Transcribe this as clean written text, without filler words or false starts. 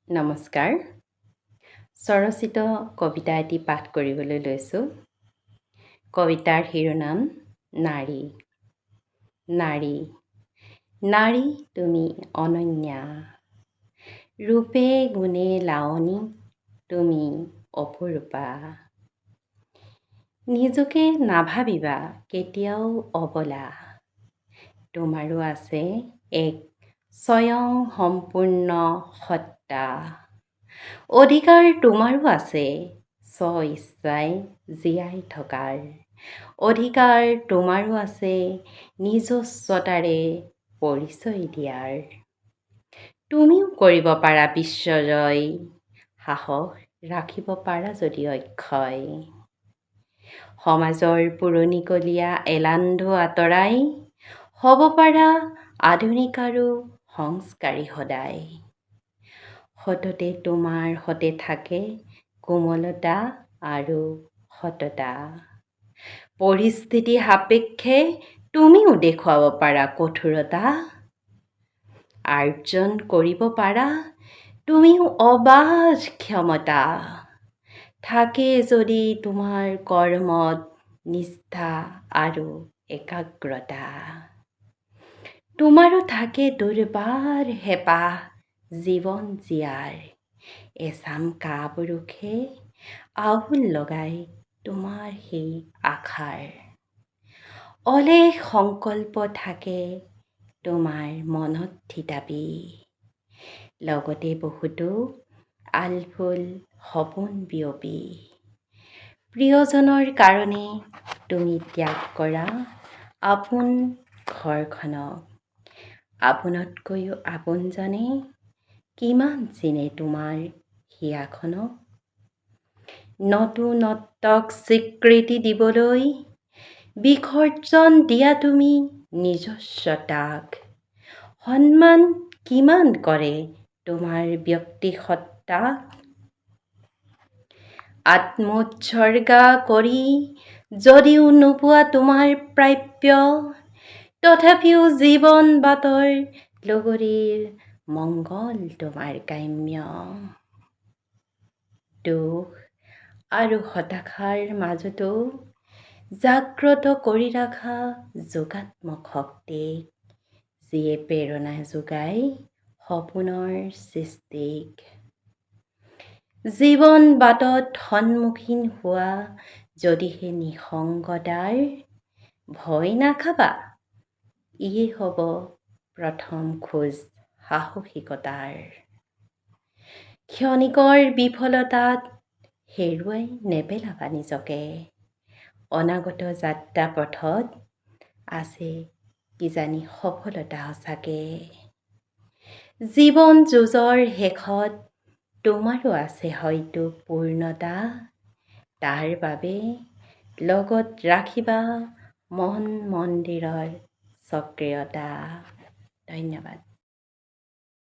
নমস্কাৰ। স্বৰচিত কবিতা এটি পাঠ কৰিবলৈ লৈছোঁ। কবিতাৰ শিৰোনাম নাৰী। নাৰী, নাৰী তুমি অনন্যা, ৰূপে গুণে লাৱনী তুমি অপৰূপা। নিজকে নাভাবিবা কেতিয়াও অবলা, তোমাৰো আছে এক স্বয়ং সম্পূৰ্ণ সত্তা। অধিকাৰ তোমাৰো আছে স্ব ইচ্ছাই জীয়াই থকাৰ, অধিকাৰ তোমাৰো আছে নিজস্বতাৰে পৰিচয় দিয়াৰ। তুমিও কৰিব পাৰা বিশ্বজয়, সাহস ৰাখিব পাৰা যদি অক্ষয়। সমাজৰ পুৰণিকলীয়া এলান্ধু আঁতৰাই হ'ব পাৰা আধুনিক আৰু সংস্কাৰী সদায়। সততে তোমাৰ সতে থাকে কোমলতা আৰু সততা। পৰিস্থিতি সাপেক্ষে তুমিও দেখুৱাব পাৰা কঠোৰতা। আৰ্জন কৰিব পাৰা তুমিও অবাধ ক্ষমতা। থাকে যদি তোমাৰ কৰ্মত নিষ্ঠা আৰু একাগ্ৰতা। তোমাৰো থাকে দুৰ্বাৰ হেঁপাহ জীৱন জীয়াৰ, এচাম কাপুৰুষে আহুল লগাই তোমাৰ সেই আশাৰ। অলেখ সংকল্প থাকে তোমাৰ মনত থিতাপি, লগতে বহুতো আলফুল সপোন বিয়পি। প্ৰিয়জনৰ কাৰণে তুমি ত্যাগ কৰা আপোন ঘৰখনক, আপোনতকৈও আপোনজনে কিমান চিনে তোমাৰ হিয়াখনক। নতুনত্বক স্বীকৃতি দিবলৈ বিসৰ্জন দিয়া তুমি নিজস্বতাক। সন্মান কিমান কৰে তোমাৰ ব্যক্তিসত্তাক। আত্মোৎসৰ্গা কৰি যদিও নোপোৱা তোমাৰ প্ৰাপ্য, তথাপিও জীৱন বাটৰ লগৰীৰ মংগল তোমাৰ কাম্য। দুখ আৰু হতাশাৰ মাজতো জাগ্ৰত কৰি ৰাখা যোগাত্মক শক্তিক, যিয়ে প্ৰেৰণা যোগায় সপোনৰ সৃষ্টিক। জীৱন বাটত সন্মুখীন হোৱা যদিহে নিসংগতাৰ, ভয় নাখাবা ইয়ে হ'ব প্ৰথম খোজ সাহসিকতাৰ। ক্ষণিকৰ বিফলতাত হেৰুৱাই নেপেলাবা নিজকে, অনাগত যাত্ৰা পথত আছে কিজানি সফলতা সঁচাকে। জীৱন যুঁজৰ শেষত তোমাৰো আছে হয়তো পূৰ্ণতা, তাৰ বাবে লগত ৰাখিবা মন মন্দিৰৰ সক্ৰিয়তা। ধন্যবাদ।